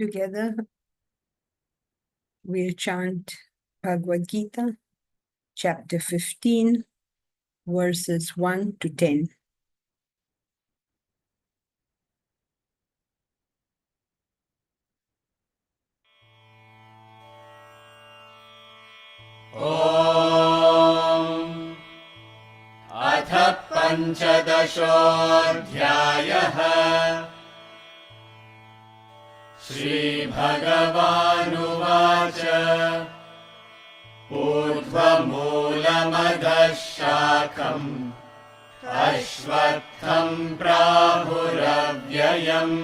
Together, we'll chant Bhagavad Gita, chapter 15, verses 1 to 10. ॐ अथ पञ्चदशोऽध्यायः श्रीभगवानुवाच ऊर्ध्वमूलमधः शाखम् अश्वत्थम् प्राहुरव्ययम्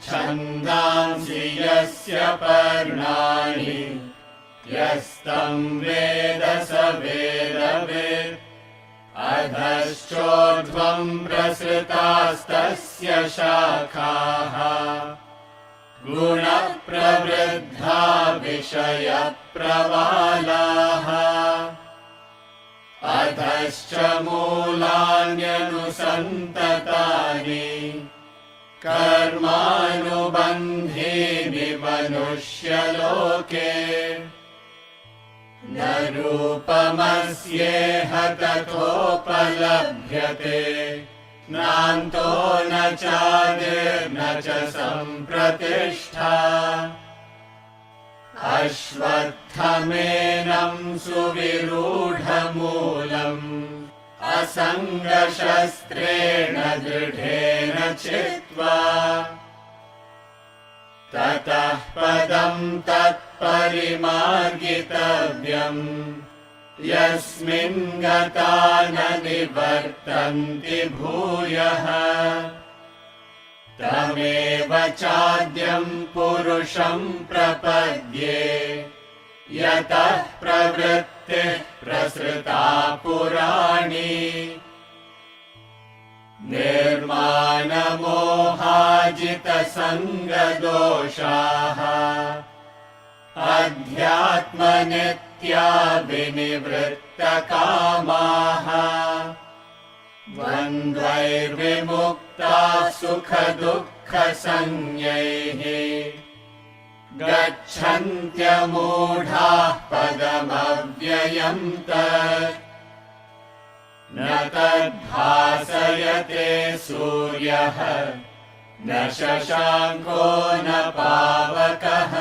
छन्दांसि यस्य पर्णानि यस्तं वेद स वेदवित् अधश्चोर्ध्वं प्रसृतास्तस्य शाखाः गुणप्रवृद्धा विषयप्रवालाः अधश्च मूलान्यनुसन्ततानि कर्मानुबन्धीनि मनुष्यलोके न रूपमस्येह तथोपलभ्यते नान्तो न चादिर्न च सम्प्रतिष्ठा अश्वत्थमेनं सुविरूढमूलम् असङ्गशस्त्रेण दृढेन चित्वा ततः पदं तत्परिमार्गितव्यम् यस्मिन् गता न निवर्तन्ति भूयः तमेव चाद्यं पुरुषं प्रपद्ये यतः प्रवृत्तिः प्रसृता पुराणी निर्माणमोहाजितसङ्गदोषाः अध्यात्मनित्या विनिवृत्तकामाः द्वन्द्वैर्विमुक्ताः सुखदुःखसंज्ञैः गच्छन्त्यमूढाः पदमव्ययम् तत् न तद्भासयते सूर्यः न शशाङ्को न पावकः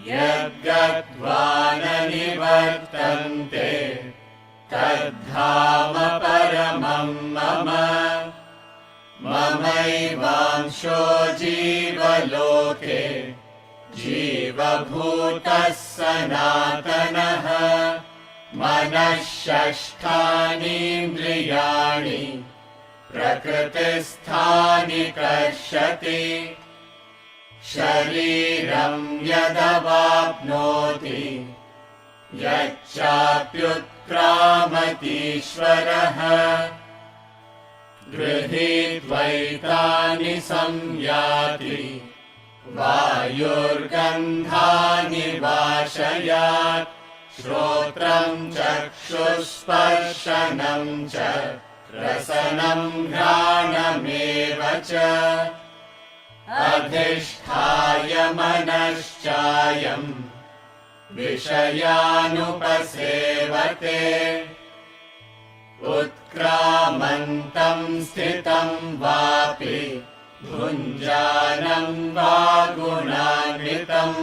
यद्गत्वा न निवर्तन्ते तद्धाम परमं मम ममैवांशो जीवलोके जीवभूतः सनातनः मनः षष्ठानीन्द्रियाणि प्रकृतिस्थानि कर्षति शरीरं यदवाप्नोति यच्चाप्युत्क्रामतीश्वरः गृहीत्वैतानि संयाति वायुर्गन्धानि वाशयात् श्रोत्रं चक्षुस्पर्शनं च रसनं घ्राणमेव च अधिष्ठाय मनश्चायं विषयानुपसेवते उत्क्रामन्तं स्थितं वापि भुञ्जानं वा गुणान्वितम्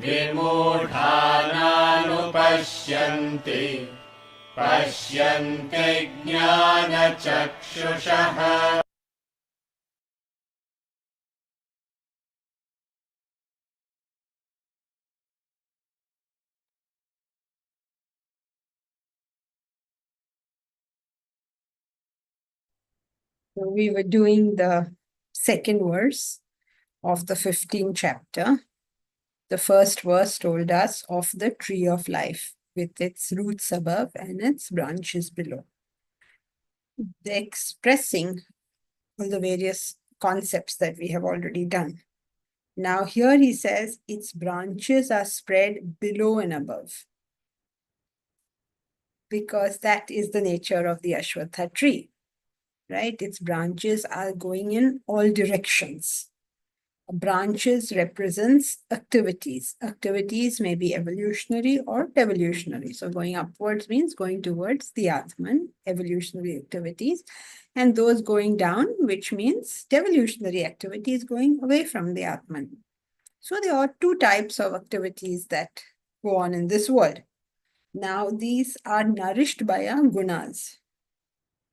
विमूढानानुपश्यन्ति पश्यन्ति ज्ञानचक्षुषः So we were doing the second verse of the 15th chapter. The first verse told us of the tree of life with its roots above and its branches below. The expressing all the various concepts that we have already done. Now here he says its branches are spread below and above, because that is the nature of the Ashwatha tree, right? Its branches are going in all directions. branches represents activities. Activities may be evolutionary or devolutionary. So going upwards means going towards the Atman, evolutionary activities, and those going down, which means devolutionary activities going away from the Atman. So there are two types of activities that go on in this world. Now these are nourished by our gunas.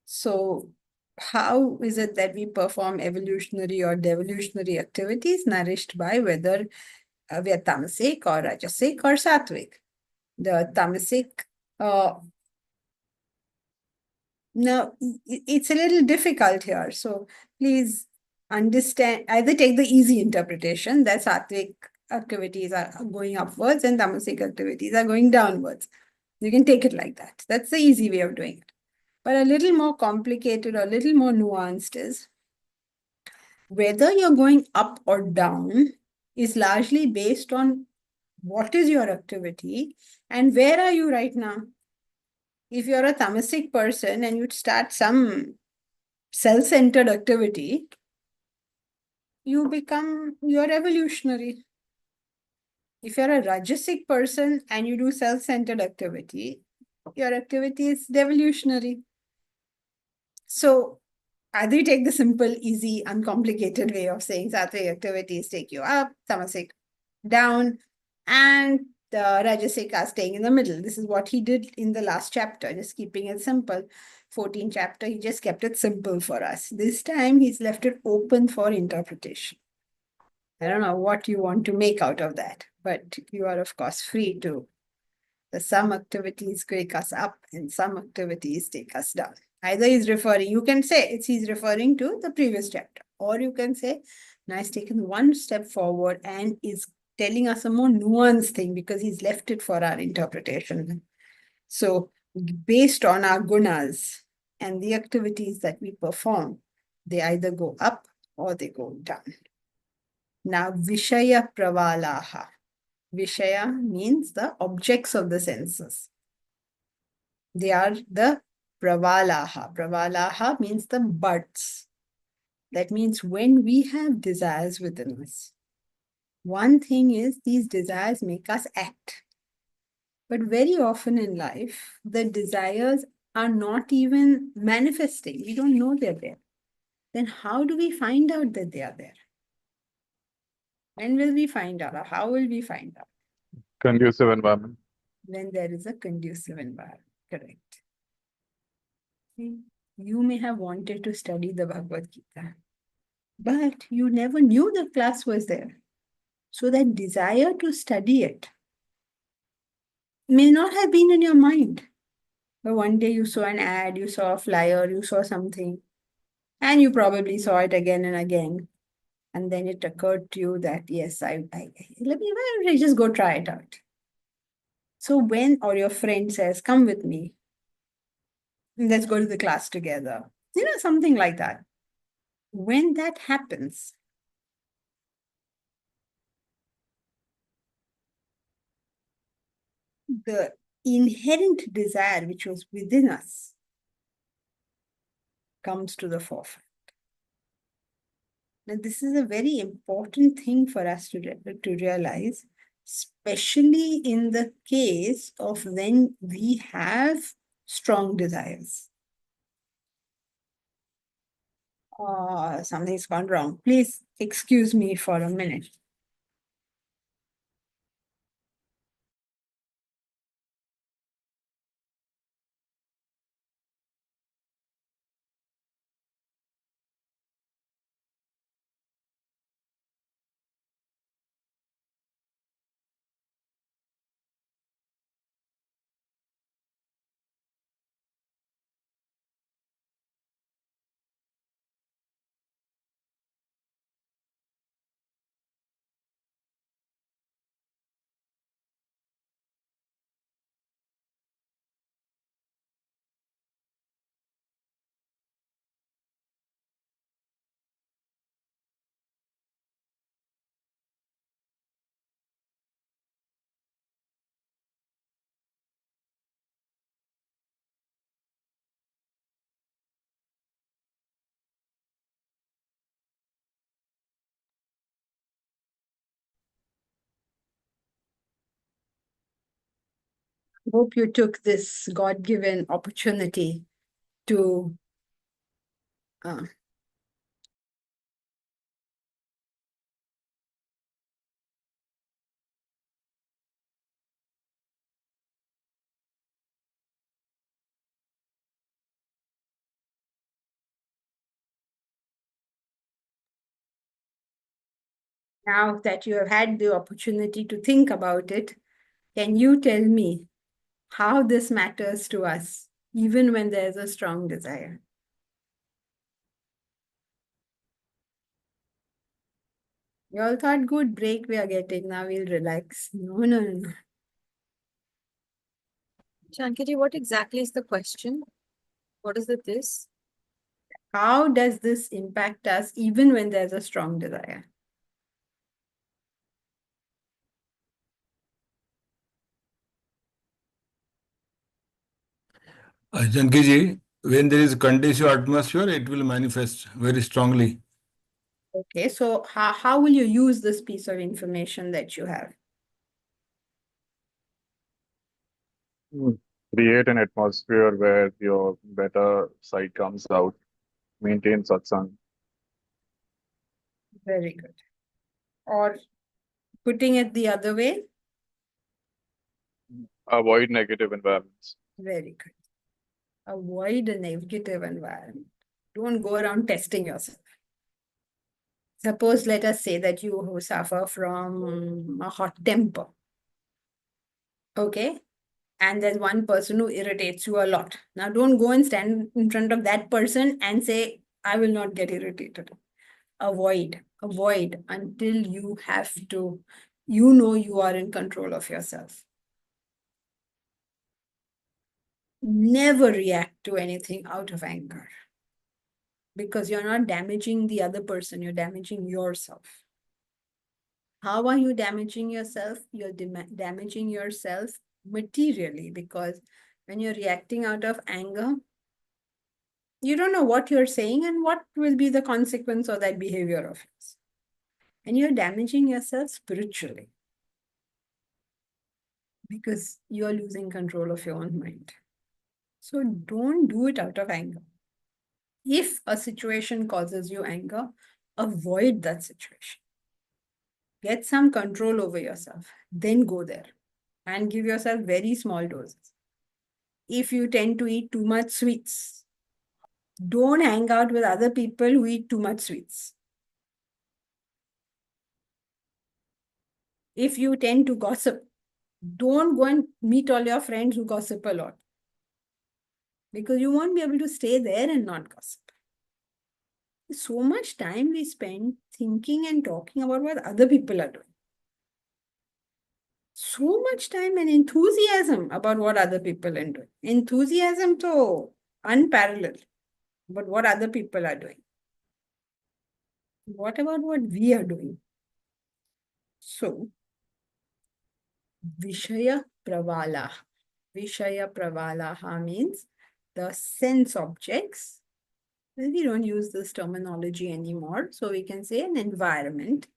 So how is it that we perform evolutionary or devolutionary activities nourished by whether we are tamasic or rajasic or sattvic? The tamasic, now it's a little difficult here. So please understand, either take the easy interpretation that sattvic activities are going upwards and tamasic activities are going downwards. You can take it like that. That's the easy way of doing it. But a little more complicated or a little more nuanced is whether you're going up or down is largely based on what is your activity and where are you right now. If you're a tamasic person and you start some self-centered activity, you're evolutionary. If you're a rajasic person and you do self-centered activity, your activity is devolutionary. So either you take the simple, easy, uncomplicated way of saying sattvic activities take you up, tamasic down, and the rajasic are staying in the middle. This is what he did in the last chapter, just keeping it simple. 14th chapter, he just kept it simple for us. This time, he's left it open for interpretation. I don't know what you want to make out of that, but you are, of course, free to. Some activities take us up and some activities take us down. Either he's referring, you can say he's referring to the previous chapter, or you can say, now he's taken one step forward and is telling us a more nuanced thing because he's left it for our interpretation. So based on our gunas and the activities that we perform, they either go up or they go down. Now, Vishaya Pravalaha. Vishaya means the objects of the senses. They are the pravalaha. Pravalaha means the buds. That means when we have desires within us, one thing is these desires make us act. But very often in life, the desires are not even manifesting. We don't know they're there. Then how do we find out that they are there? When will we find out? Or how will we find out? Conducive environment. When there is a conducive environment. Correct. You may have wanted to study the Bhagavad Gita, but you never knew the class was there. So that desire to study it may not have been in your mind. But one day you saw an ad, you saw a flyer, you saw something, and you probably saw it again and again. And then it occurred to you that, yes, let me just go try it out. So when, or your friend says, come with me, let's go to the class together, something like that. When that happens, the inherent desire which was within us comes to the forefront. Now, this is a very important thing for us to realize, especially in the case of when we have strong desires. Something's gone wrong. Please excuse me for a minute. hope you took this God-given opportunity to now that you have had the opportunity to think about it, can you tell me how this matters to us, even when there's a strong desire? You all thought, good break we are getting, now we'll relax. No, no, no. Shankari, what exactly is the question? What is this? How does this impact us, even when there's a strong desire? Jankiji, when there is conducive atmosphere, it will manifest very strongly. Okay, so how will you use this piece of information that you have? Create an atmosphere where your better side comes out. Maintain satsang. Very good. Or putting it the other way? Avoid negative environments. Very good. Avoid a negative environment. Don't go around testing yourself. Suppose, let us say that you suffer from a hot temper. Okay? And there's one person who irritates you a lot. Now, don't go and stand in front of that person and say, I will not get irritated. Avoid until you have to, you are in control of yourself. Never react to anything out of anger, because you're not damaging the other person, you're damaging yourself. How are you damaging yourself? You're damaging yourself materially, because when you're reacting out of anger, you don't know what you're saying and what will be the consequence of that behavior of yours. And you're damaging yourself spiritually, because you're losing control of your own mind. So don't do it out of anger. If a situation causes you anger, avoid that situation. Get some control over yourself. Then go there and give yourself very small doses. If you tend to eat too much sweets, don't hang out with other people who eat too much sweets. If you tend to gossip, don't go and meet all your friends who gossip a lot, because you won't be able to stay there and not gossip. So much time we spend thinking and talking about what other people are doing. So much time and enthusiasm about what other people are doing. Enthusiasm so unparalleled, but what other people are doing. What about what we are doing? So, Vishaya Pravala. Vishaya Pravalaha means the sense objects. We don't use this terminology anymore, so we can say an environment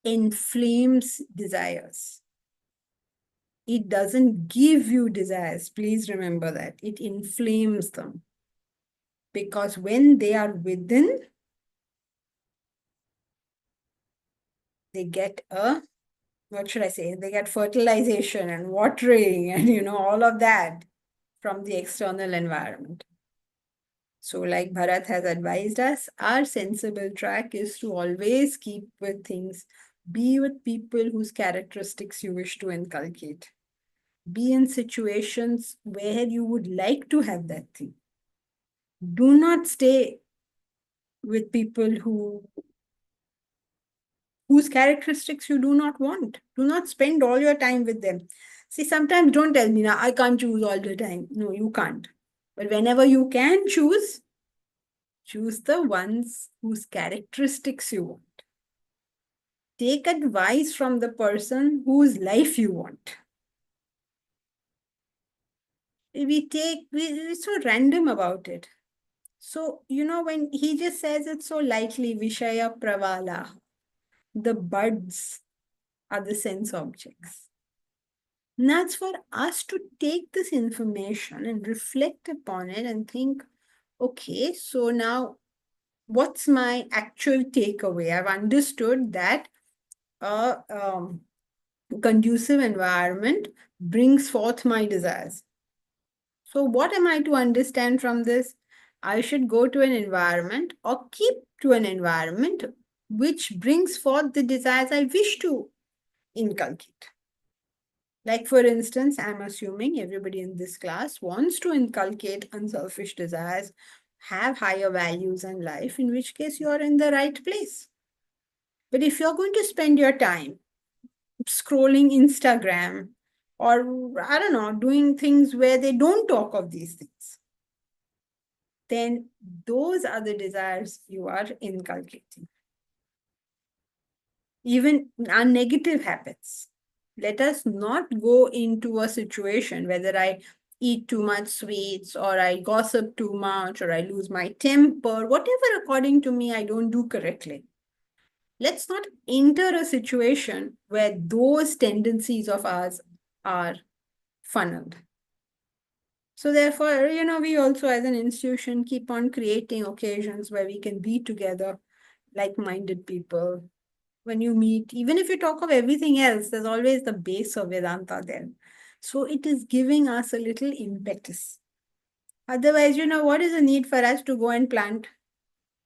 inflames desires. It doesn't give you desires. Please remember that. It inflames them. Because when they are within, they get what should I say? They get fertilization and watering and, all of that from the external environment. So like Bharat has advised us, our sensible track is to always keep with things. Be with people whose characteristics you wish to inculcate. Be in situations where you would like to have that thing. Do not stay with people whose characteristics you do not want. Do not spend all your time with them. See, sometimes don't tell me, now I can't choose all the time. No, you can't. But whenever you can choose the ones whose characteristics you want. Take advice from the person whose life you want. We're so random about it. So, when he just says it so lightly, Vishaya Pravala, the buds are the sense objects. And that's for us to take this information and reflect upon it and think, okay, so now what's my actual takeaway? I've understood that a conducive environment brings forth my desires. So what am I to understand from this? I should go to an environment or keep to an environment which brings forth the desires I wish to inculcate. Like, for instance, I'm assuming everybody in this class wants to inculcate unselfish desires, have higher values in life, in which case you're in the right place. But if you're going to spend your time scrolling Instagram or, I don't know, doing things where they don't talk of these things, then those are the desires you are inculcating. Even our negative habits. Let us not go into a situation whether I eat too much sweets or I gossip too much or I lose my temper, whatever according to me I don't do correctly. Let's not enter a situation where those tendencies of ours are funneled. So therefore, we also as an institution keep on creating occasions where we can be together, like-minded people. When you meet, even if you talk of everything else, there's always the base of Vedanta there. So it is giving us a little impetus. Otherwise, what is the need for us to go and plant?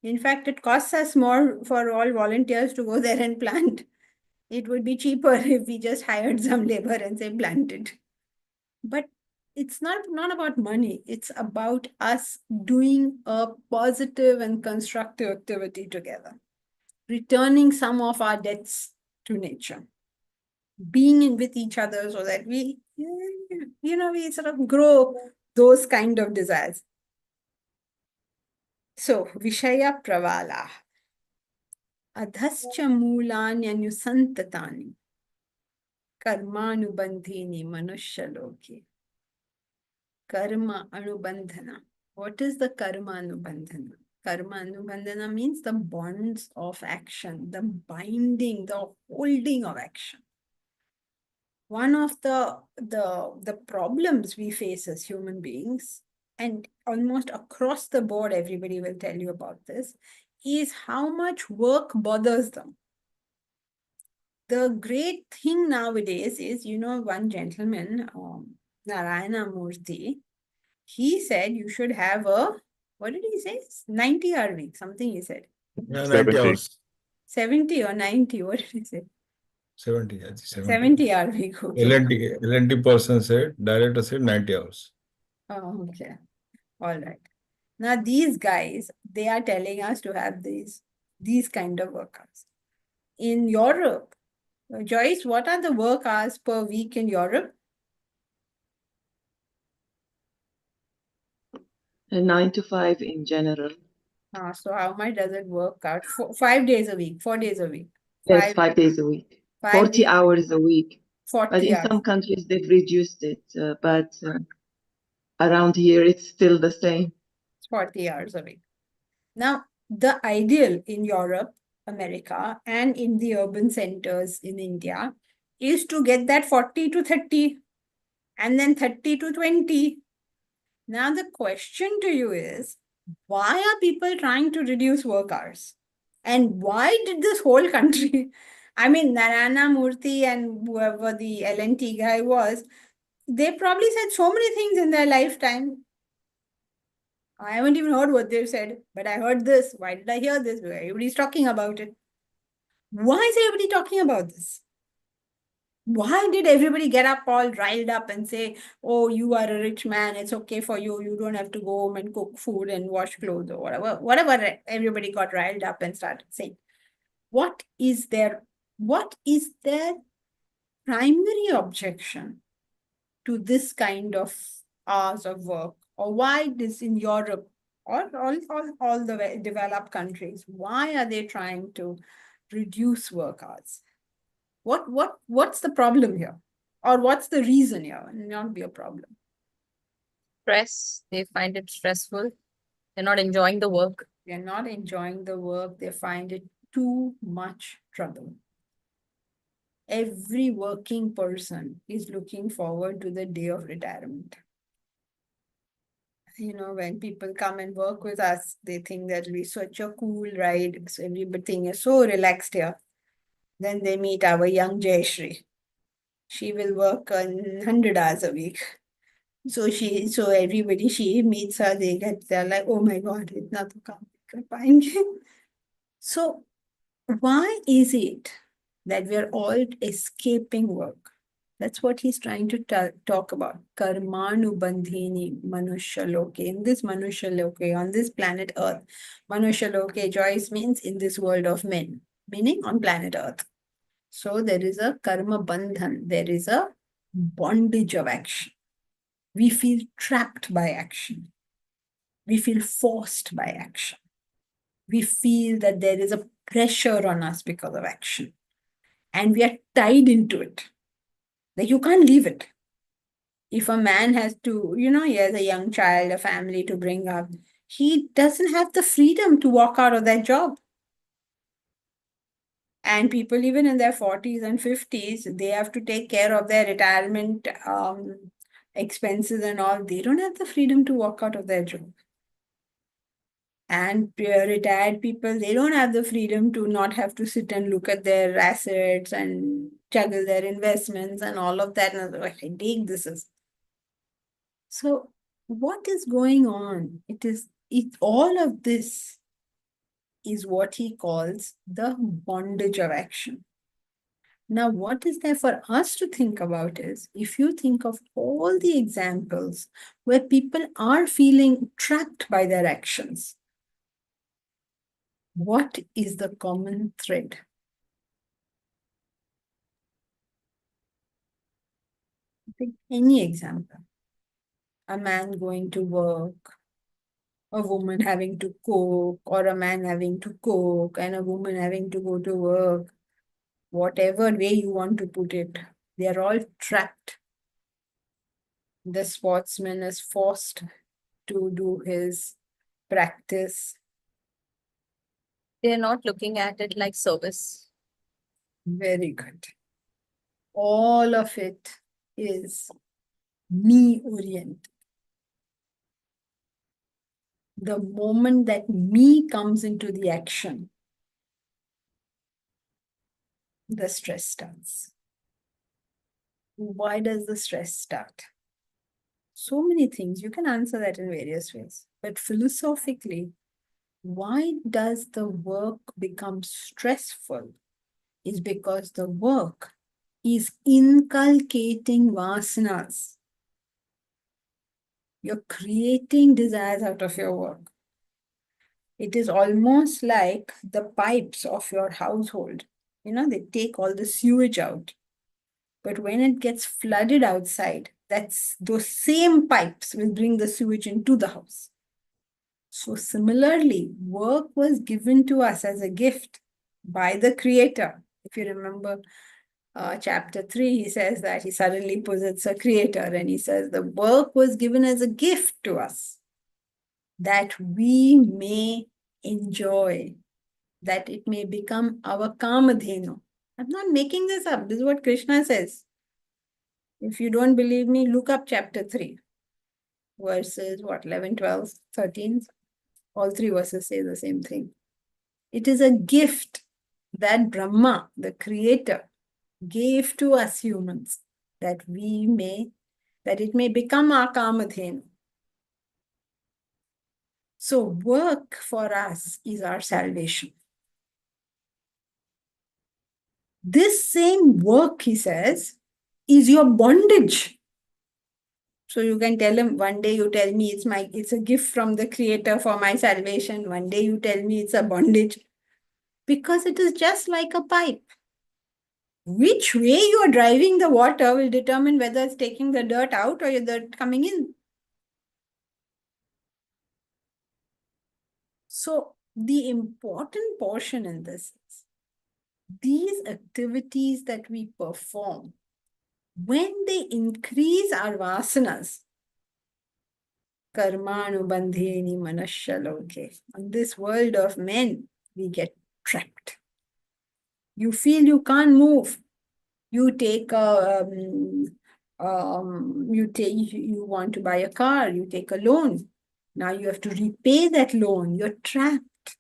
In fact, it costs us more for all volunteers to go there and plant. It would be cheaper if we just hired some labor and say plant it. But it's not about money. It's about us doing a positive and constructive activity together, returning some of our debts to nature, being in with each other so that we sort of grow those kind of desires. So, Vishaya Pravala. Adhascha Mulanyanyusantatani Karmanubandhini Manushaloke. Karma Anubandhana. What is the Karma Anubandhana? Karma Anubandhana means the bonds of action, the binding, the holding of action. One of the problems we face as human beings, and almost across the board, everybody will tell you about this, is how much work bothers them. The great thing nowadays is, one gentleman, Narayana Murthy, he said you should have what did he say? 90-hour week, something he said. Yeah, 90 70. hours. 70 or 90, what did he say? 70, I think 70 hour week. Okay. L&T person said, director said 90 hours. Oh, okay. All right. Now, these guys, they are telling us to have these kind of work hours. In Europe, Joyce, what are the work hours per week in Europe? 9 to 5 in general. So how much does it work out? 5 days a week, 4 days a week. Yes, 5 days a week. 40 hours a week. 40 but in hours. some countries they've reduced it, but around here it's still the same. 40 hours a week. Now, the ideal in Europe, America, and in the urban centers in India is to get that 40 to 30 and then 30 to 20. Now, the question to you is, why are people trying to reduce work hours? And why did this whole country, I mean, Narayana Murthy and whoever the L&T guy was, they probably said so many things in their lifetime. I haven't even heard what they've said, but I heard this. Why did I hear this? Everybody's talking about it. Why is everybody talking about this? Why did everybody get up all riled up and say, oh, you are a rich man, it's okay for you, you don't have to go home and cook food and wash clothes or whatever everybody got riled up and started saying. What is their primary objection to this kind of hours of work? Or why this in Europe or all the developed countries, why are they trying to reduce work hours? What's the problem here? Or what's the reason here? It may not be a problem. Stress. They find it stressful. They're not enjoying the work. They're not enjoying the work. They find it too much trouble. every working person is looking forward to the day of retirement. You know, when people come and work with us, they think that it'll be such a cool ride. So everything is so relaxed here. Then they meet our young Jayashree. She will work 100 hours a week. So everybody, she meets her, they're like, oh my God, itna to kaam kar payenge. So why is it that we're all escaping work? That's what he's trying to talk about. Karmanu bandhini manushya loke. In this manushya loke, on this planet Earth, manushya loke, Joyce means in this world of men, meaning on planet Earth. So there is a karma bandhan, there is a bondage of action. We feel trapped by action. We feel forced by action. We feel that there is a pressure on us because of action. And we are tied into it. Like you can't leave it. If a man has to, he has a young child, a family to bring up, he doesn't have the freedom to walk out of that job. And people, even in their 40s and 50s, they have to take care of their retirement expenses and all. They don't have the freedom to walk out of their job. And retired people, they don't have the freedom to not have to sit and look at their assets and juggle their investments and all of that. And what headache this is. So what is going on? All of this is what he calls the bondage of action. Now, what is there for us to think about is, if you think of all the examples where people are feeling trapped by their actions, what is the common thread? Pick any example. A man going to work, a woman having to cook, or a man having to cook, and a woman having to go to work. Whatever way you want to put it, they are all trapped. The sportsman is forced to do his practice. They're not looking at it like service. Very good. All of it is me-oriented. The moment that me comes into the action, the stress starts. Why does the stress start? So many things. You can answer that in various ways. But philosophically, why does the work become stressful? Is because the work is inculcating vasanas. You're creating desires out of your work. It is almost like the pipes of your household. They take all the sewage out. But when it gets flooded outside, those same pipes will bring the sewage into the house. So similarly, work was given to us as a gift by the Creator. If you remember chapter 3, he says that he suddenly posits a creator and he says the work was given as a gift to us that we may enjoy, that it may become our kamadhenu. I'm not making this up. This is what Krishna says. If you don't believe me, look up chapter 3, verses 11, 12, 13. All three verses say the same thing. It is a gift that Brahma, the creator, gave to us humans, that it may become our kamadhenu. So work for us is our salvation. This same work, he says, is your bondage. So you can tell him, one day you tell me it's a gift from the Creator for my salvation. One day you tell me it's a bondage. Because it is just like a pipe. Which way you are driving the water will determine whether it's taking the dirt out or the dirt coming in. So the important portion in this is these activities that we perform, when they increase our vasanas, karmanu bandheni manashya loke, in this world of men, we get trapped. You feel you can't move. You take a, you want to buy a car, you take a loan. Now you have to repay that loan. You're trapped.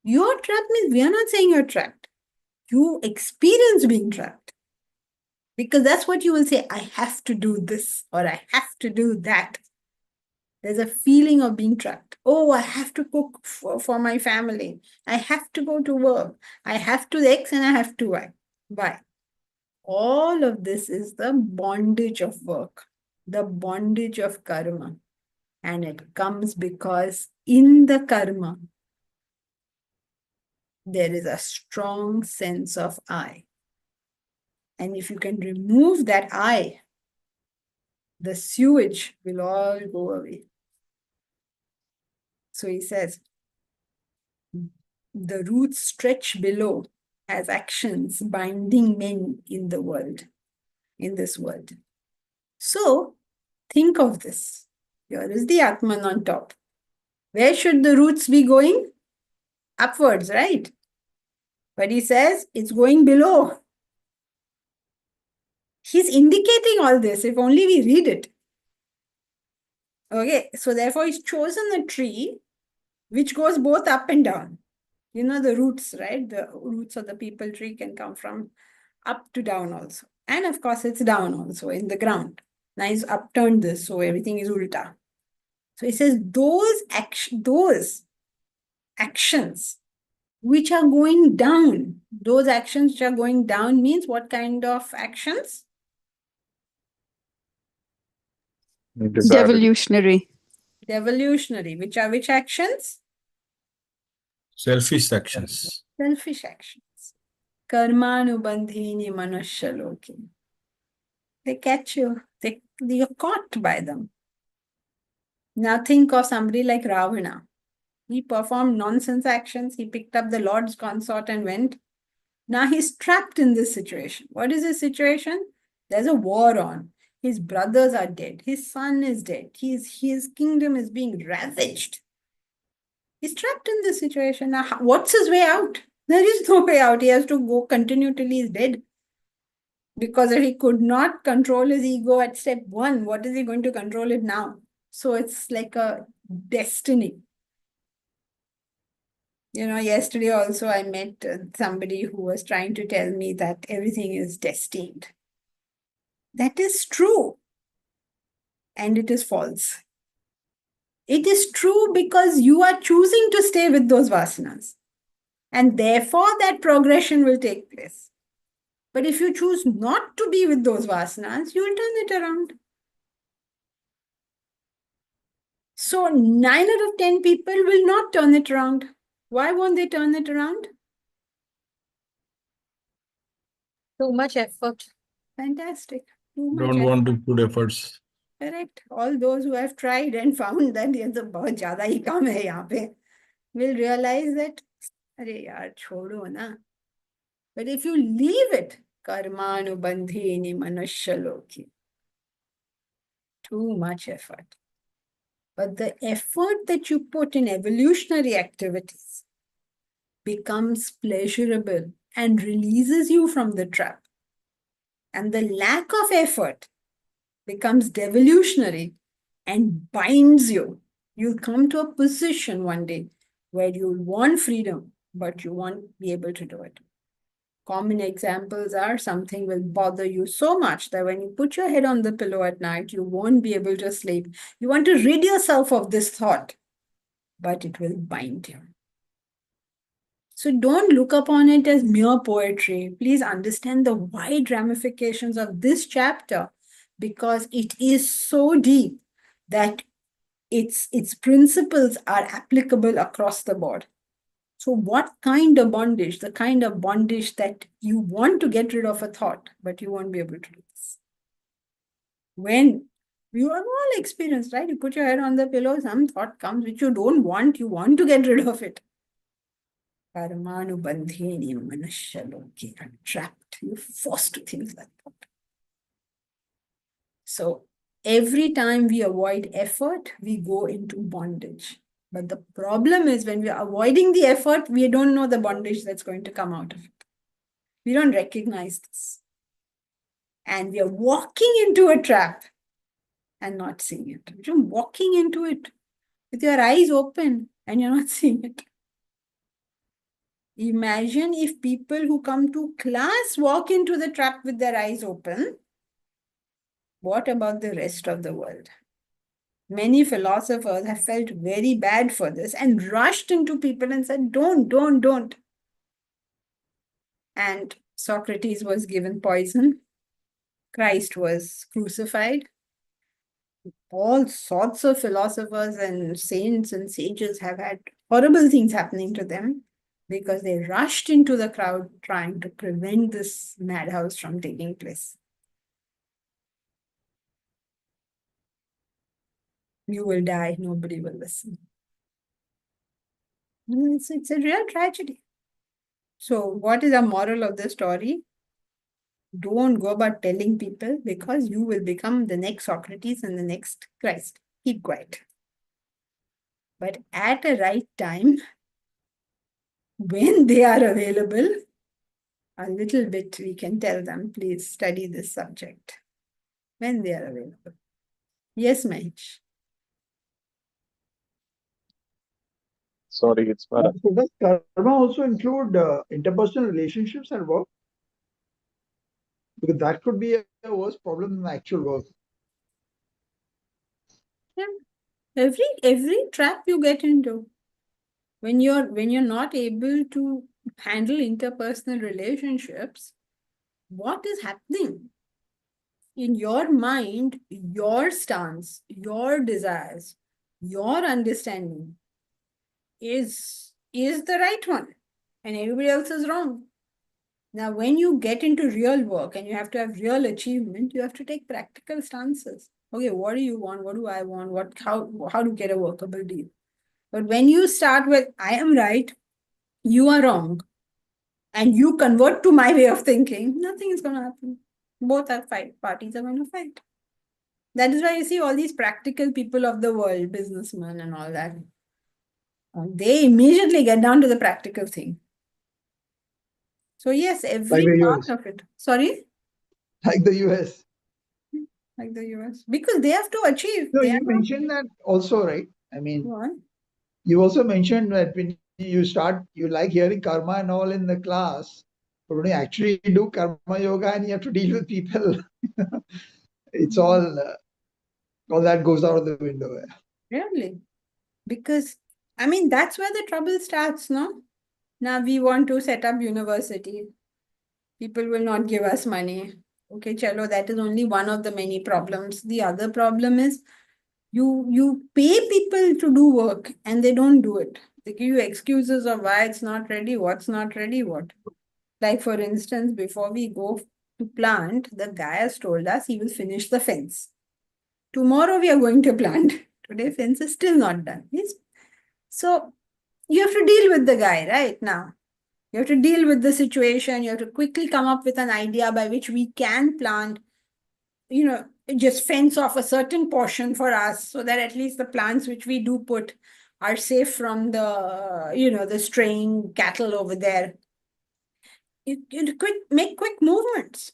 You're trapped means we are not saying you're trapped. You experience being trapped. Because that's what you will say, I have to do this or I have to do that. There's a feeling of being trapped. Oh, I have to cook for my family. I have to go to work. I have to X and I have to Y. Why? All of this is the bondage of work, the bondage of karma. And it comes because in the karma, there is a strong sense of I. And if you can remove that I, the sewage will all go away. So he says, the roots stretch below as actions binding men in the world, in this world. So think of this. Here is the Atman on top. Where should the roots be going? Upwards, right? But he says it's going below. He's indicating all this, if only we read it. Okay, so therefore he's chosen a tree which goes both up and down. You know the roots, right? The roots of the peepal tree can come from up to down also. And of course, it's down also in the ground. Now he's upturned this, so everything is ulta. So he says those actions which are going down, those actions which are going down means what kind of actions? Desire. Devolutionary. Devolutionary. Which are which actions? Selfish actions. Selfish actions. Karmanubandhini manushyaloke. They catch you. You're caught by them. Now think of somebody like Ravana. He performed nonsense actions. He picked up the Lord's consort and went. Now he's trapped in this situation. What is this situation? There's a war on. His brothers are dead. His son is dead. His kingdom is being ravaged. He's trapped in this situation. Now, what's his way out? There is no way out. He has to go continue till he's dead. Because if he could not control his ego at step 1, what is he going to control it now? So it's like a destiny. You know, yesterday also I met somebody who was trying to tell me that everything is destined. That is true. And it is false. It is true because you are choosing to stay with those vasanas. And therefore that progression will take place. But if you choose not to be with those vasanas, you will turn it around. So 9 out of 10 people will not turn it around. Why won't they turn it around? Too much effort. Fantastic. Too much Don't want to put efforts. Correct. All those who have tried and found that ये तो बहुत ज़्यादा ही काम है यहाँ पे will realize that अरे यार छोड़ो ना. But if you leave it, karmanubandhini manushaloki, too much effort. But the effort that you put in evolutionary activities becomes pleasurable and releases you from the trap. And the lack of effort becomes devolutionary and binds you. You'll come to a position one day where you'll want freedom, but you won't be able to do it. Common examples are something will bother you so much that when you put your head on the pillow at night, you won't be able to sleep. You want to rid yourself of this thought, but it will bind you. So don't look upon it as mere poetry. Please understand the wide ramifications of this chapter because it is so deep that its principles are applicable across the board. So what kind of bondage? The kind of bondage that you want to get rid of a thought, but you won't be able to do this. When you have all experienced, right? You put your head on the pillow, some thought comes which you don't want, you want to get rid of it. Karmanubandhini manushaloke, you're trapped, you're forced to think like that. So every time we avoid effort, we go into bondage. But the problem is when we are avoiding the effort, we don't know the bondage that's going to come out of it. We don't recognize this. And we are walking into a trap and not seeing it. You're walking into it with your eyes open and you're not seeing it. Imagine if people who come to class walk into the trap with their eyes open. What about the rest of the world? Many philosophers have felt very bad for this and rushed into people and said, don't. And Socrates was given poison. Christ was crucified. All sorts of philosophers and saints and sages have had horrible things happening to them because they rushed into the crowd trying to prevent this madhouse from taking place. You will die, nobody will listen. It's a real tragedy. So, what is the moral of the story? Don't go about telling people because you will become the next Socrates and the next Christ. Keep quiet. But at a right time, when they are available, a little bit we can tell them, please study this subject when they are available. Yes, Mahesh. Sorry, it's Bharat. So does karma also include interpersonal relationships at work? Because that could be a worse problem than actual work. Yeah. Every trap you get into, when you're not able to handle interpersonal relationships, what is happening? In your mind, your stance, your desires, your understanding is the right one, and everybody else is wrong. Now, when you get into real work and you have to have real achievement, you have to take practical stances. Okay, what do you want? What do I want? How to get a workable deal? But when you start with, I am right, you are wrong, and you convert to my way of thinking, nothing is going to happen. Both are parties are going to fight. That is why you see all these practical people of the world, businessmen and all that. They immediately get down to the practical thing. So yes, every Like the part US. of it. Sorry? Like the US. Like the US. Because they have to achieve. No, They are you not. mentioned that also, right? I mean, What? you also mentioned that when you start, you like hearing karma and all in the class, but when you actually do karma yoga and you have to deal with people, it's all that goes out of the window. Really? Because, I mean, that's where the trouble starts, no? Now we want to set up university. People will not give us money. Okay, chalo, that is only one of the many problems. The other problem is you pay people to do work and they don't do it. They give you excuses of why it's not ready, what's not ready, what. Like for instance, before we go to plant, the guy has told us he will finish the fence. Tomorrow we are going to plant. Today fence is still not done. So you have to deal with the guy right now. You have to deal with the situation. You have to quickly come up with an idea by which we can plant, just fence off a certain portion for us so that at least the plants which we do put are safe from the straying cattle over there. You make quick movements.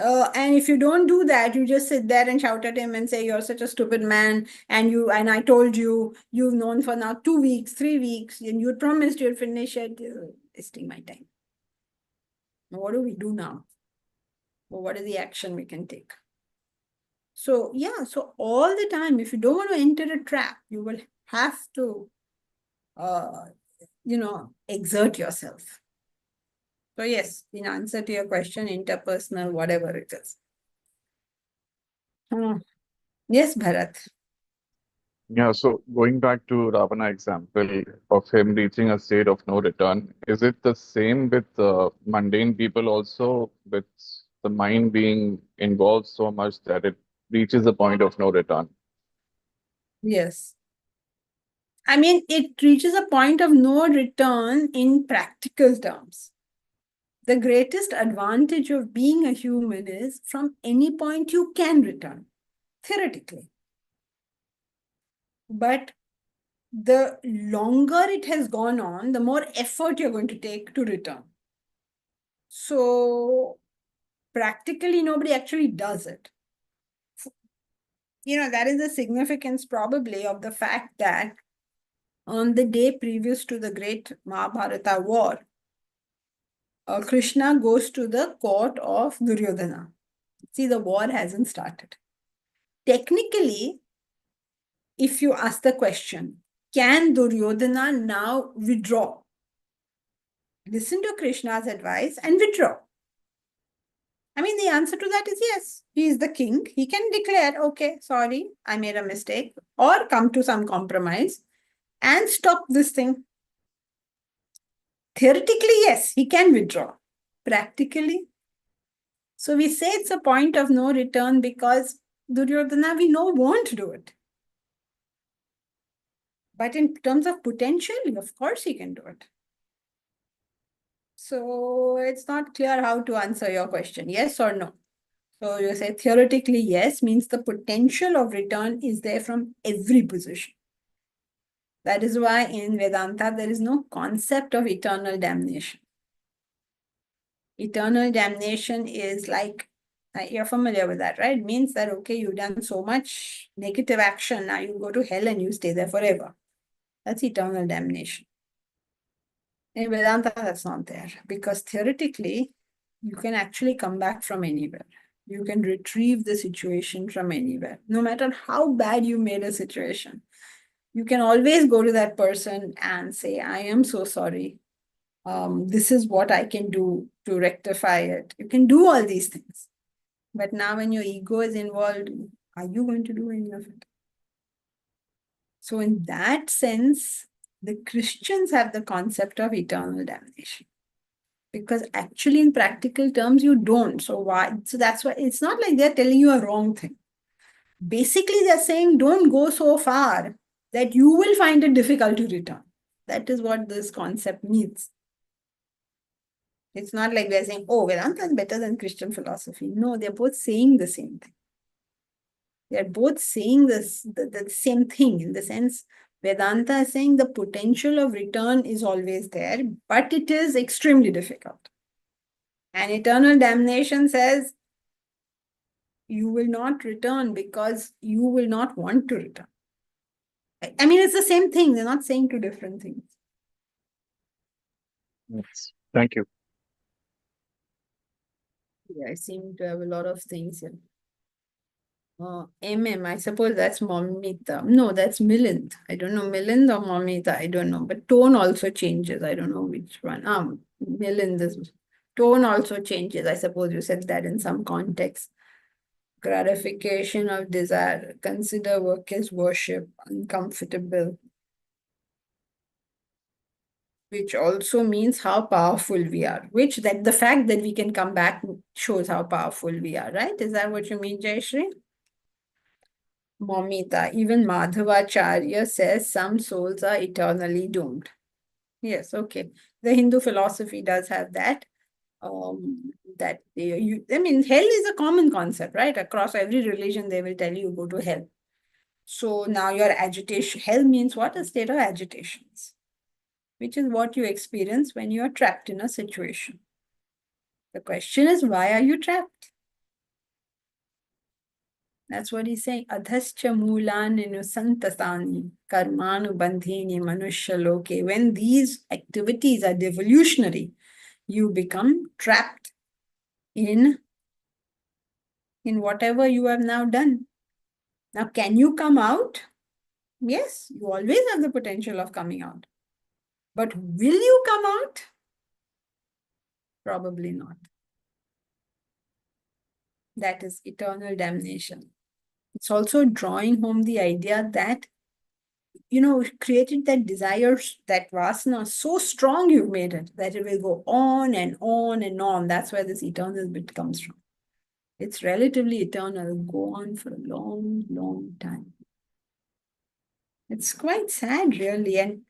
And if you don't do that, you just sit there and shout at him and say, you're such a stupid man. And I told you, you've known for now 2 weeks, 3 weeks, and you promised you'd finish it. You're wasting my time. What do we do now? Well, what is the action we can take? So, yeah, so all the time, if you don't want to enter a trap, you will have to, exert yourself. So, yes, in answer to your question, interpersonal, whatever it is. Yes, Bharat. Yeah, so going back to Ravana example of him reaching a state of no return, is it the same with mundane people also, with the mind being involved so much that it reaches a point of no return? Yes. I mean, it reaches a point of no return in practical terms. The greatest advantage of being a human is from any point you can return, theoretically. But the longer it has gone on, the more effort you're going to take to return. So practically nobody actually does it. That is the significance probably of the fact that on the day previous to the great Mahabharata war, Krishna goes to the court of Duryodhana. See, the war hasn't started. Technically, if you ask the question, can Duryodhana now withdraw? Listen to Krishna's advice and withdraw. I mean, the answer to that is yes. He is the king. He can declare, okay, sorry, I made a mistake, or come to some compromise and stop this thing. Theoretically, yes, he can withdraw. Practically. So we say it's a point of no return because Duryodhana, we know, won't do it. But in terms of potential, of course he can do it. So it's not clear how to answer your question, yes or no. So you say theoretically yes means the potential of return is there from every position. That is why in Vedanta there is no concept of eternal damnation. Eternal damnation is like, you're familiar with that, right? It means that, okay, you've done so much negative action, now you go to hell and you stay there forever. That's eternal damnation. In Vedanta, that's not there because theoretically, you can actually come back from anywhere. You can retrieve the situation from anywhere. No matter how bad you made a situation, you can always go to that person and say, I am so sorry. This is what I can do to rectify it. You can do all these things. But now when your ego is involved, are you going to do any of it? So in that sense, the Christians have the concept of eternal damnation. Because actually in practical terms, you don't. So why? So that's why it's not like they're telling you a wrong thing. Basically, they're saying don't go so far that you will find it difficult to return. That is what this concept means. It's not like they're saying, oh, Vedanta is better than Christian philosophy. No, they're both saying the same thing. They're both saying this, the same thing in the sense Vedanta is saying the potential of return is always there, but it is extremely difficult. And eternal damnation says you will not return because you will not want to return. I mean, it's the same thing. They're not saying two different things. Yes. Thank you. Yeah, I seem to have a lot of things here. I suppose that's Momita. No, that's Milind. I don't know, Milind or Momita, I don't know. But tone also changes. I don't know which one. Milind is tone also changes. I suppose you said that in some context. Gratification of desire. Consider work as worship. Uncomfortable. Which also means how powerful we are. Which that the fact that we can come back shows how powerful we are, right? Is that what you mean, Jayashree? Momita, even Madhavacharya says some souls are eternally doomed. Yes, okay. The Hindu philosophy does have that. I mean, hell is a common concept, right? Across every religion, they will tell you go to hell. So now your agitation, hell means what? A state of agitations, which is what you experience when you are trapped in a situation. The question is, why are you trapped? That's what he's saying. Adhascha mulani nusantasani karmanu bandhini manushya loke. When these activities are devolutionary, you become trapped in whatever you have now done. Now, can you come out? Yes, you always have the potential of coming out. But will you come out? Probably not. That is eternal damnation. It's also drawing home the idea that, created that desire, that vasana, so strong you've made it, that it will go on and on and on. That's where this eternal bit comes from. It's relatively eternal, it'll go on for a long, long time. It's quite sad, really. And,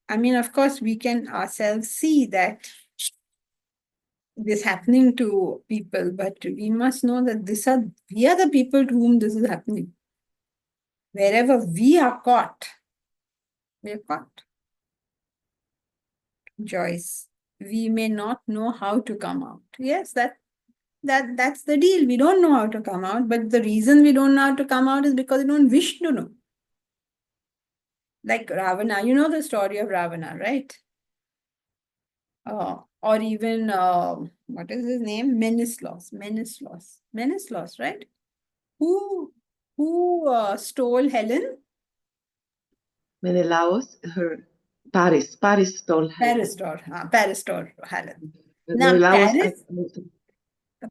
I mean, of course, we can ourselves see that this happening to people, but we must know that we are the people to whom this is happening. Wherever we are caught, we are caught. Joyce, we may not know how to come out. Yes, that That's the deal. We don't know how to come out, but the reason we don't know how to come out is because we don't wish to know. Like Ravana, you know the story of Ravana, right? Or even what is his name? Menelaus, right? Who stole Helen? Menelaus, Paris stole Helen. Paris stole Helen. But Now Menelaus,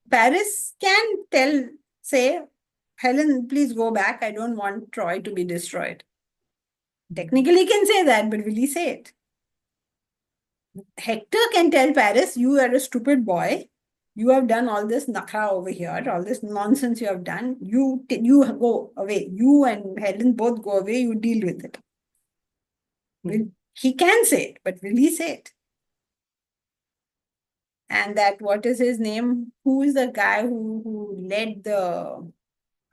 Paris can say, Helen, please go back. I don't want Troy to be destroyed. Technically, he can say that, but will he say it? Hector can tell Paris, you are a stupid boy. You have done all this nakha over here, all this nonsense you have done. You go away. You and Helen both go away. You deal with it. He can say it, but will he say it? And that, what is his name? Who is the guy who led the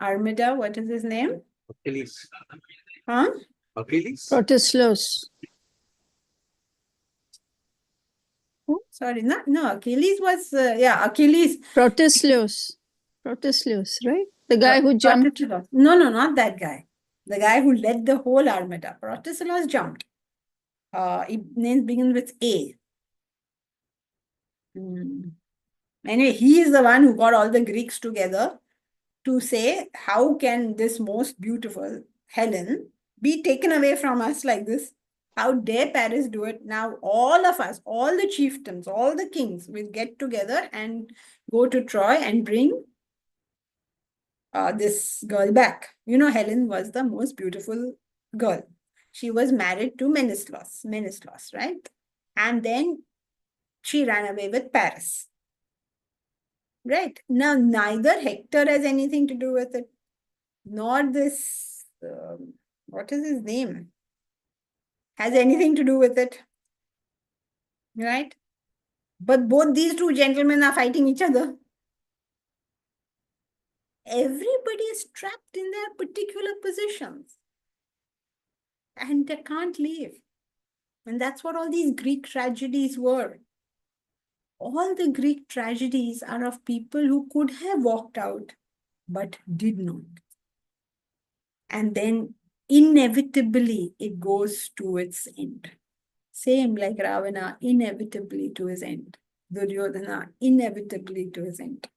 Armada? What is his name? Achilles. Huh? Achilles. Proteslos. Oh, sorry, no, Achilles was, Achilles. Proteslos. Proteslos, right? The guy who jumped. Protesilaus. No, not that guy. The guy who led the whole Armada. Protesilaus jumped. His name begins with A. Anyway, he is the one who got all the Greeks together to say, how can this most beautiful Helen be taken away from us like this? How dare Paris do it? Now all of us, all the chieftains, all the kings will get together and go to Troy and bring this girl back. You know, Helen was the most beautiful girl. She was married to Menelaus, right? And then she ran away with Paris. Right. Now, neither Hector has anything to do with it, nor this, what is his name, has anything to do with it. Right? But both these two gentlemen are fighting each other. Everybody is trapped in their particular positions. And they can't leave. And that's what all these Greek tragedies were. All the Greek tragedies are of people who could have walked out, but did not. And then inevitably it goes to its end. Same like Ravana, inevitably to his end. Duryodhana, inevitably to his end.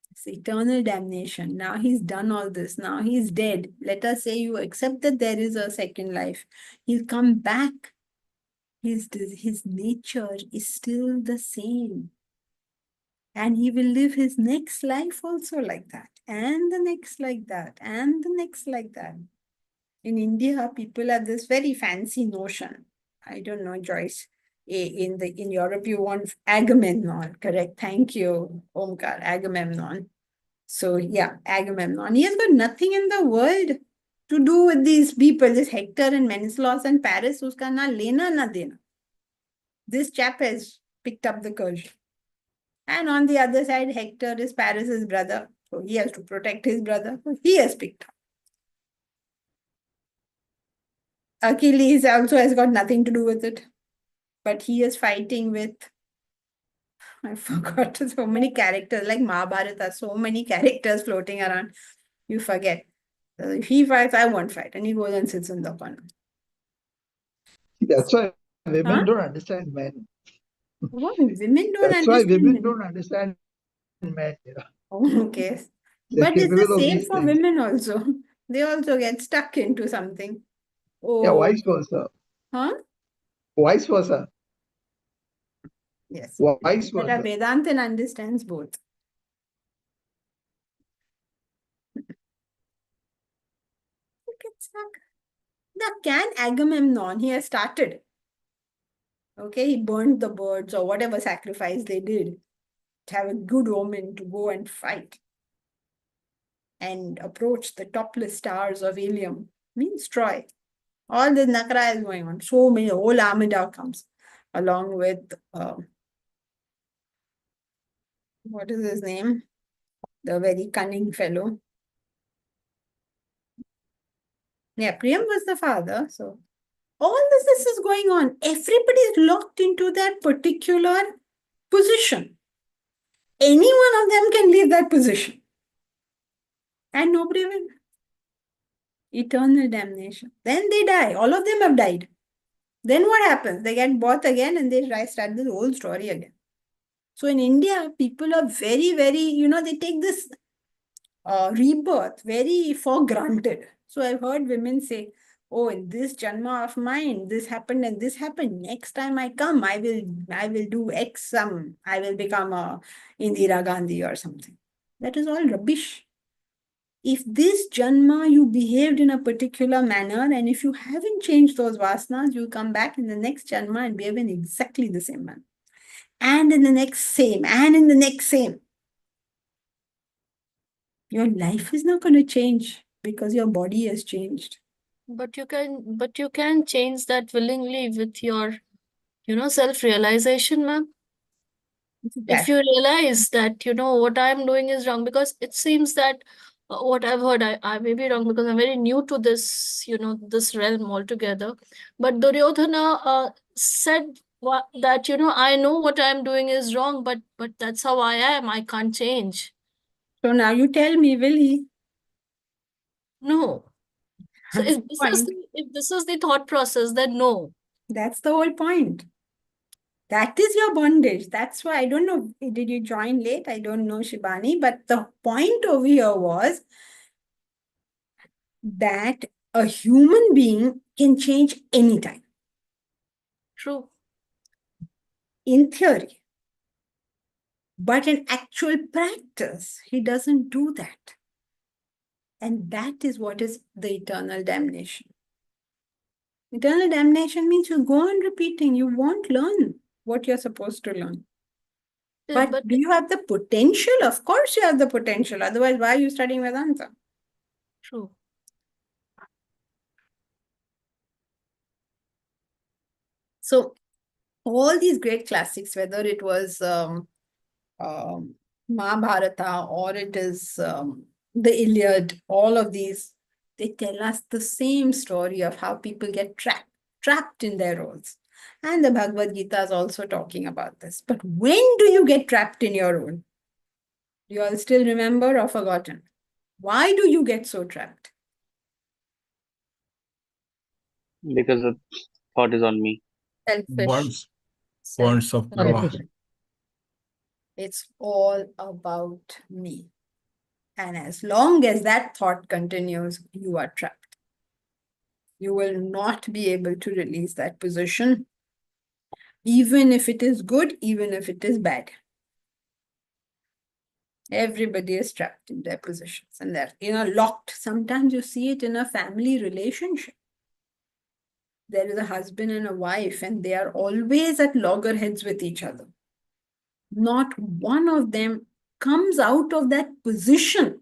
It's eternal damnation. Now he's done all this. Now he's dead. Let us say you accept that there is a second life. He'll come back. His nature is still the same. And he will live his next life also like that. And the next like that. And the next like that. In India, people have this very fancy notion. I don't know, Joyce. In Europe, you want Agamemnon, correct? Thank you, Omkar, Agamemnon. So yeah, Agamemnon. He has got nothing in the world to do with these people, this Hector and Menelaus and Paris, uska na lena na dena. This chap has picked up the curse. And on the other side, Hector is Paris's brother. So he has to protect his brother. So he has picked up. Achilles also has got nothing to do with it. But he is fighting with, I forgot so many characters, like Mahabharata, so many characters floating around. You forget. If he fights, I won't fight. And he goes and sits in the corner. That's why women Huh? don't understand men. What? Women don't That's why understand women men. don't understand men. Oh, okay. They're But it's capable the of same these for things. women also. They also get stuck into something. Yeah, Oh, vice versa. huh? Vice versa. Yes. Vice But versa. Vedantin understands both. Get stuck. Now, can Agamemnon, he has started. Okay, he burned the birds or whatever sacrifice they did to have a good omen to go and fight and approach the topless stars of Ilium, means Troy. All this nakra is going on. So many, whole Armada comes along with, what is his name? The very cunning fellow. Yeah, Priam was the father. So all this is going on. Everybody is locked into that particular position. any one of them can leave that position. And nobody will. Eternal damnation. Then they die. All of them have died. Then what happens? They get born again and they start the whole story again. So in India, people are very, very, they take this rebirth very for granted. So I've heard women say, oh, in this janma of mine, this happened and this happened. Next time I come, I will do X I will become a Indira Gandhi or something. That is all rubbish. If this janma you behaved in a particular manner, and if you haven't changed those vasanas, you come back in the next janma and behave in exactly the same manner. And in the next same, and in the next same. Your life is not going to change because your body has changed. But you can change that willingly with your, self-realization, ma'am. If you realize that, what I'm doing is wrong, because it seems that what I've heard, I may be wrong because I'm very new to this, this realm altogether. But Duryodhana said that, I know what I'm doing is wrong, but that's how I am. I can't change. So now you tell me, will he? No. So That's if this is the thought process, then no. That's the whole point. That is your bondage. That's why I don't know. Did you join late? I don't know, Shibani. But the point over here was that a human being can change anytime. True. In theory. But in actual practice, he doesn't do that. And that is what is the eternal damnation. Eternal damnation means you go on repeating. You won't learn what you're supposed to learn. But do you have the potential? Of course you have the potential. Otherwise, why are you studying Vedanta? True. So all these great classics, whether it was Mahabharata or it is the Iliad, all of these, they tell us the same story of how people get trapped in their roles. And the Bhagavad Gita is also talking about this. But when do you get trapped in your role? Do you all still remember or forgotten? Why do you get so trapped? Because the thought is on me. Selfish. Points of power. It's all about me. And as long as that thought continues, you are trapped. You will not be able to release that position, even if it is good, even if it is bad. Everybody is trapped in their positions and they're, locked. Sometimes you see it in a family relationship. There is a husband and a wife, and they are always at loggerheads with each other. Not one of them comes out of that position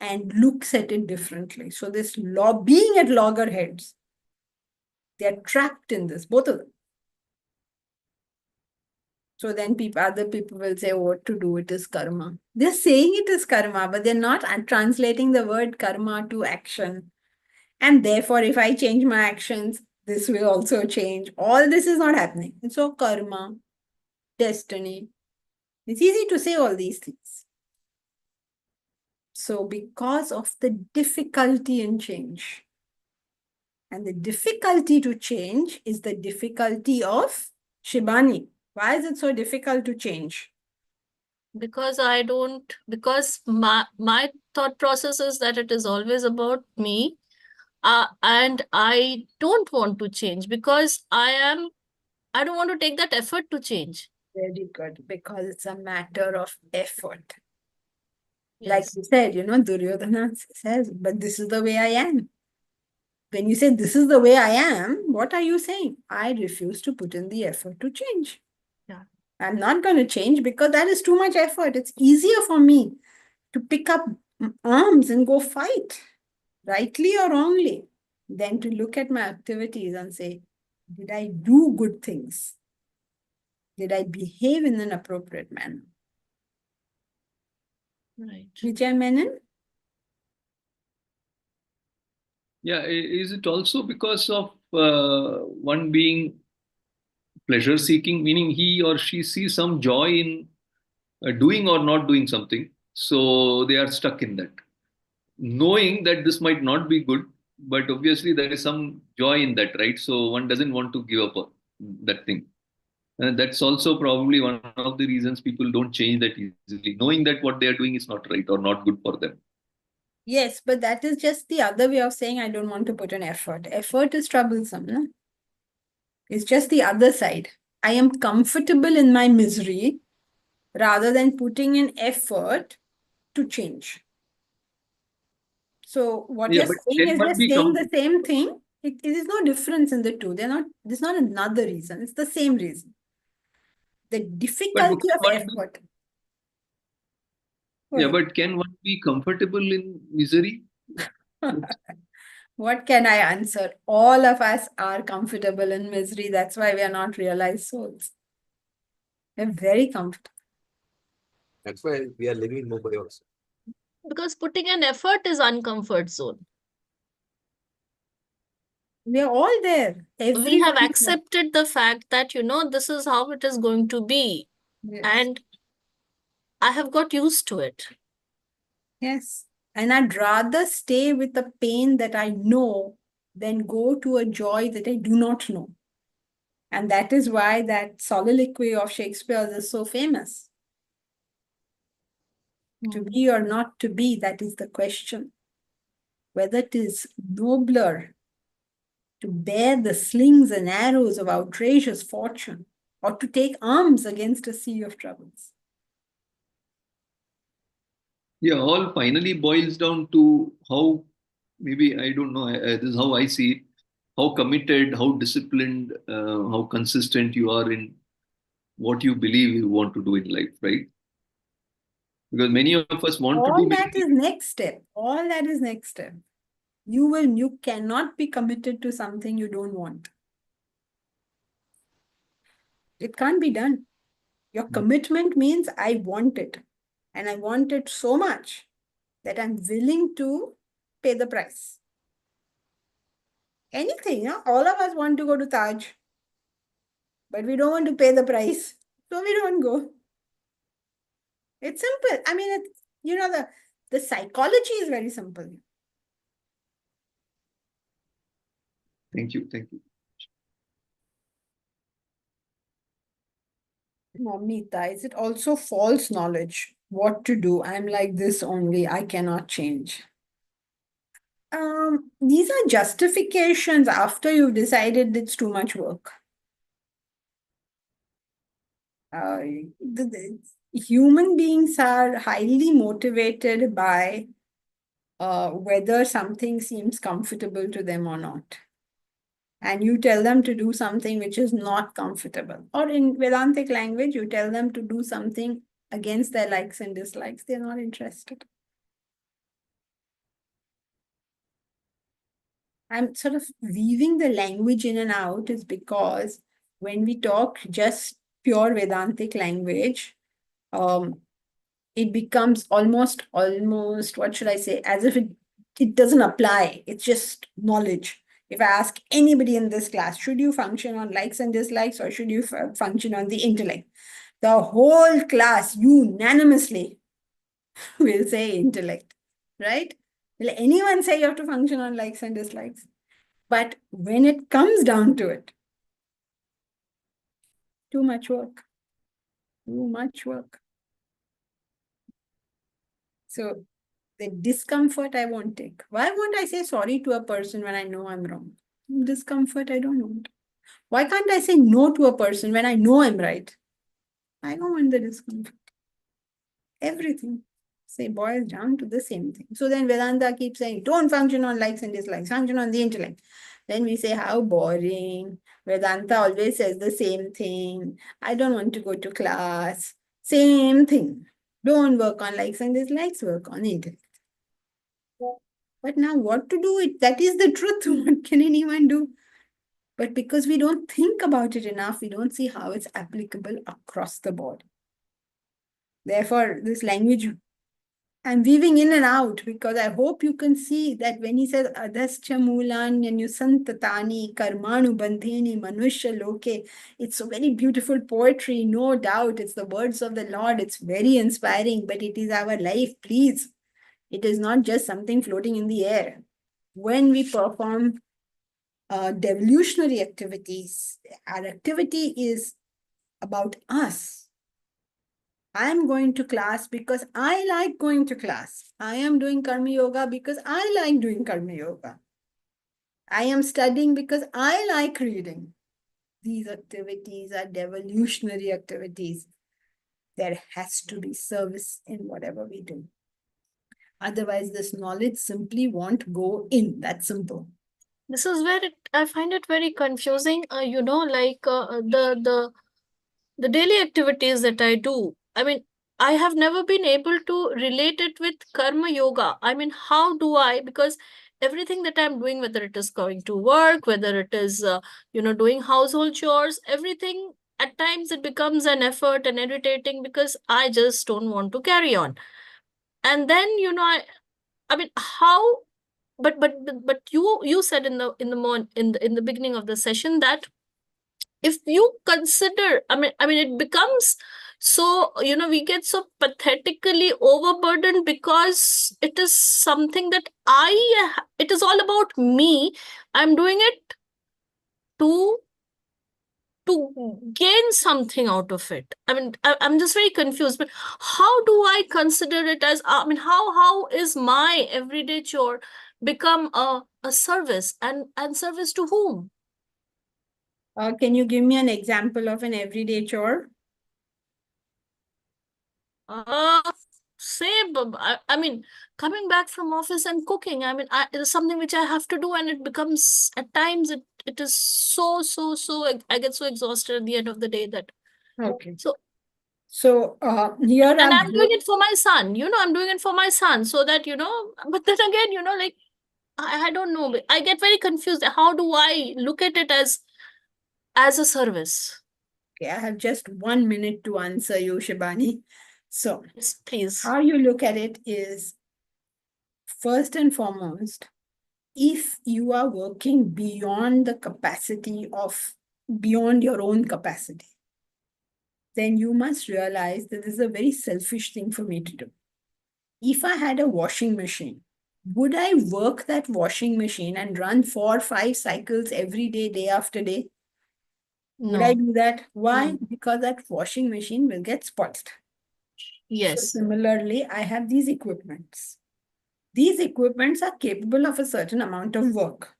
and looks at it differently. So this being at loggerheads, they're trapped in this, both of them. So then other people will say, what to do, it is karma. They're saying it is karma, but they're not translating the word karma to action. And therefore, if I change my actions, this will also change. All this is not happening. It's all karma, destiny. It's easy to say all these things. So because of the difficulty in change, and the difficulty to change is the difficulty of Shibani. Why is it so difficult to change? Because my thought process is that it is always about me. And I don't want to change because I don't want to take that effort to change. Very good, because it's a matter of effort. Yes. Like you said, Duryodhana says, but this is the way I am. When you say this is the way I am, what are you saying? I refuse to put in the effort to change. Yeah. I'm not going to change because that is too much effort. It's easier for me to pick up arms and go fight, rightly or wrongly, than to look at my activities and say, did I do good things? Did I behave in an appropriate manner? Right. Vijay Menon? Yeah, is it also because of one being pleasure seeking, meaning he or she sees some joy in doing or not doing something. So they are stuck in that, knowing that this might not be good, but obviously there is some joy in that, right? So one doesn't want to give up that thing. And that's also probably one of the reasons people don't change that easily, knowing that what they are doing is not right or not good for them. Yes, but that is just the other way of saying I don't want to put an effort. Effort is troublesome, no? It's just the other side. I am comfortable in my misery rather than putting in effort to change. So what Yeah, you're but saying can is one just be saying the same thing. It is no difference in the two. There's not another reason. It's the same reason. The but difficulty can of one be, effort. Go yeah, ahead. but can one be comfortable in misery? What can I answer? All of us are comfortable in misery. That's why we are not realized souls. We're very comfortable. That's why we are living in Mumbai also. Because putting an effort is uncomfort zone. We are all there. We have Everybody is there. accepted the fact that, this is how it is going to be. Yes. And I have got used to it. Yes. And I'd rather stay with the pain that I know than go to a joy that I do not know. And that is why that soliloquy of Shakespeare's is so famous. To be or not to be, that is the question. Whether it is nobler to bear the slings and arrows of outrageous fortune or to take arms against a sea of troubles. Yeah, all finally boils down to how, maybe, I don't know, this is how I see it, how committed, how disciplined, how consistent you are in what you believe you want to do in life, right? Because many of us want to All do many that is next step. All that is next step. You cannot be committed to something you don't want. It can't be done. Your commitment means I want it. And I want it so much that I'm willing to pay the price. Anything, all of us want to go to Taj, but we don't want to pay the price. So we don't go. It's simple. I mean, the psychology is very simple. Thank you. Thank you. Mamita, is it also false knowledge? What to do? I'm like this only. I cannot change. These are justifications after you've decided it's too much work. Human beings are highly motivated by whether something seems comfortable to them or not. And you tell them to do something which is not comfortable. Or in Vedantic language, you tell them to do something against their likes and dislikes. They're not interested. I'm sort of weaving the language in and out is because when we talk just pure Vedantic language, it becomes almost, what should I say, as if it doesn't apply. It's just knowledge. If I ask anybody in this class, should you function on likes and dislikes or should you function on the intellect? The whole class unanimously will say intellect, right? Will anyone say you have to function on likes and dislikes? But when it comes down to it, too much work. Too much work. So the discomfort I won't take. Why won't I say sorry to a person when I know I'm wrong? Discomfort I don't want. Why can't I say no to a person when I know I'm right? I don't want the discomfort. Everything boils down to the same thing. So then Vedanta keeps saying, don't function on likes and dislikes, function on the intellect. Then we say, how boring. Vedanta always says the same thing. I don't want to go to class. Same thing. Don't work on likes and dislikes, work on intellect. But now what to do? That is the truth. What can anyone do? But because we don't think about it enough, we don't see how it's applicable across the board. Therefore, this language I'm weaving in and out because I hope you can see that when he says adhascha mulanyanusantani karmanu bandhini manushya loke, it's a very beautiful poetry, no doubt. It's the words of the Lord. It's very inspiring, but it is our life, please. It is not just something floating in the air. When we perform devolutionary activities, our activity is about us. I'm going to class because I like going to class. I am doing Karma Yoga because I like doing Karma Yoga. I am studying because I like reading. These activities are devolutionary activities. There has to be service in whatever we do. Otherwise, this knowledge simply won't go in. That's simple. This is where I find it very confusing. The daily activities that I do. I mean, I have never been able to relate it with karma yoga. I mean, how do I? Because everything that I'm doing, whether it is going to work, whether it is doing household chores, everything at times it becomes an effort and irritating because I just don't want to carry on. And then I mean, how? But you said in the beginning of the session that if you consider, I mean it becomes so, we get so pathetically overburdened because it is something that it is all about me. I'm doing it to gain something out of it. I mean, I'm just very confused, but how do I consider it as, I mean, how is my everyday chore become a service, and service to whom? Can you give me an example of an everyday chore? Say, I mean, coming back from office and cooking, I mean, it is something which I have to do, and it becomes, at times, it is so, I get so exhausted at the end of the day that. Okay. So here and I'm doing it for my son, I'm doing it for my son so that, but then again, like, I don't know, I get very confused. How do I look at it as a service? Okay, I have just 1 minute to answer you, Shibani. So, yes, please. How you look at it is, first and foremost, if you are working beyond your own capacity, then you must realize that this is a very selfish thing for me to do. If I had a washing machine, would I work that washing machine and run 4 or 5 cycles every day, day after day? Would I do that? Why? Because that washing machine will get spoiled. Yes. So similarly, I have these equipments. These equipments are capable of a certain amount of work.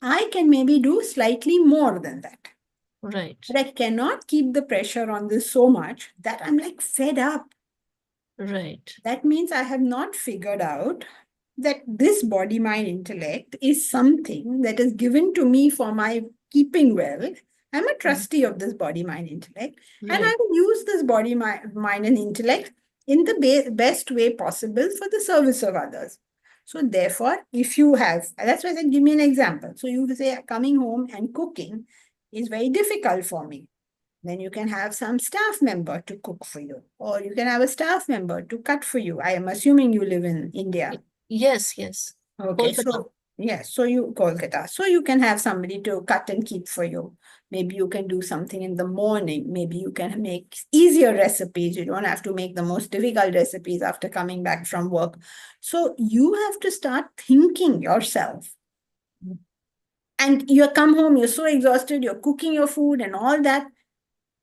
I can maybe do slightly more than that. Right. But I cannot keep the pressure on this so much that I'm like fed up. Right. That means I have not figured out that this body, mind, intellect is something that is given to me for my keeping well. I'm a trustee of this body, mind, intellect, and I will use this body, mind, and intellect in the best way possible for the service of others. So therefore, if you have, that's why I said, give me an example. So you say coming home and cooking is very difficult for me. Then you can have some staff member to cook for you, or you can have a staff member to cut for you. I am assuming you live in India. Yes. Okay, so yes, so you Kolkata. So you can have somebody to cut and keep for you. Maybe you can do something in the morning. Maybe you can make easier recipes. You don't have to make the most difficult recipes after coming back from work. So you have to start thinking yourself. And you come home, you're so exhausted, you're cooking your food and all that.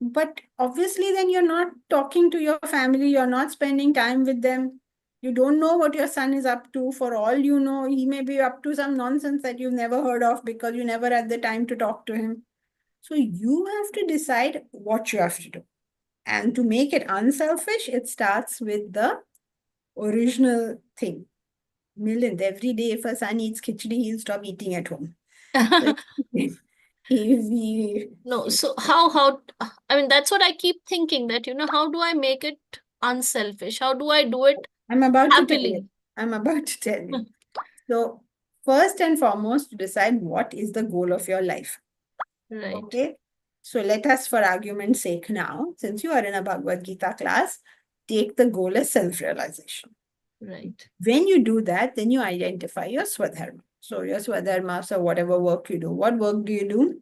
But obviously, then you're not talking to your family, you're not spending time with them. You don't know what your son is up to. For all you know, he may be up to some nonsense that you've never heard of because you never had the time to talk to him. So you have to decide what you have to do. And to make it unselfish, it starts with the original thing. Milind, every day if a son eats khichdi, he'll stop eating at home. No, so how I mean, that's what I keep thinking, that how do I make it unselfish? How do I do it I'm about to tell happily? you. I'm about to tell you. So first and foremost, decide what is the goal of your life. Right. Okay. So let us, for argument's sake now, since you are in a Bhagavad Gita class, take the goal as self-realization. Right. When you do that, then you identify your Swadharma. So your Swadharma, so whatever work you do, what work do you do?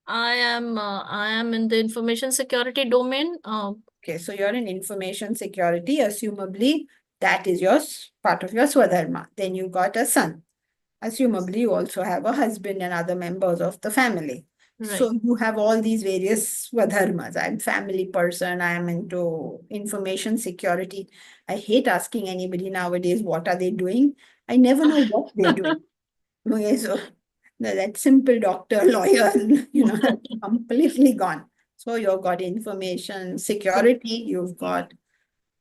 I am in the information security domain. Okay, so you're in information security, assumably that is your part of your Swadharma. Then you got a son. Assumably you also have a husband and other members of the family. So Right. you have all these various Swadharmas. I'm family person, I'm into information security. I hate asking anybody nowadays what are they doing. I never know what they're doing. Okay, so that simple doctor, lawyer, that's completely gone. So you've got information security, you've got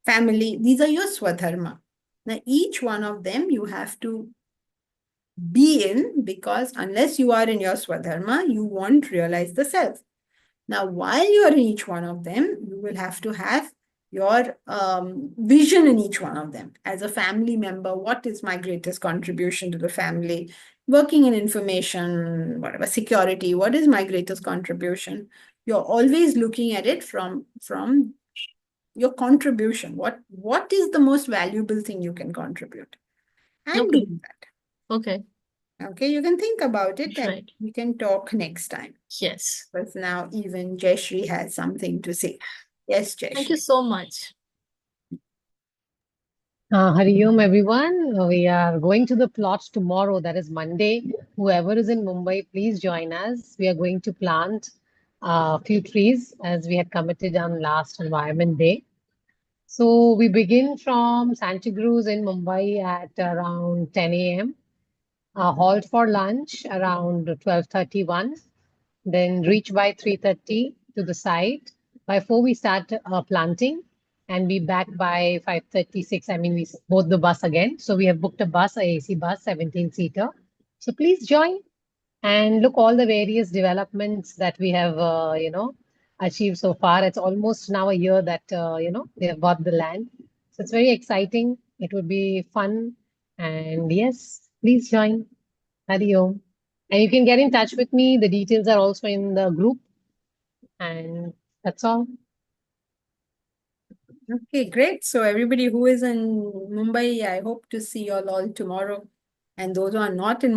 family. These are your Swadharma. Now, each one of them you have to be in, because unless you are in your Swadharma, you won't realize the self. Now, while you are in each one of them, you will have to have your vision in each one of them. As a family member, what is my greatest contribution to the family? Working in information, whatever, security, what is my greatest contribution? You're always looking at it from your contribution. What is the most valuable thing you can contribute? And Okay. do that. Okay. Okay, you can think about it and Right. we can talk next time. Yes. Because now even Jayashree has something to say. Yes, Thank you Jayashree. so much. Hari Om, everyone. We are going to the plot tomorrow, that is Monday. Whoever is in Mumbai, please join us. We are going to plant a few trees as we had committed on last Environment Day. So we begin from Santacruz in Mumbai at around 10 a.m. Halt for lunch around 12:31. Then reach by 3:30 to the site. By 4 we start planting and be back by 5:36. I mean, we board the bus again. So we have booked a bus, a AC bus, 17-seater. So please join and look all the various developments that we have, achieved so far. It's almost now a year that, they have bought the land. So it's very exciting. It would be fun. And yes, please join. Hari Om. And you can get in touch with me. The details are also in the group. And that's all. Okay, great. So everybody who is in Mumbai, I hope to see you all tomorrow. And those who are not in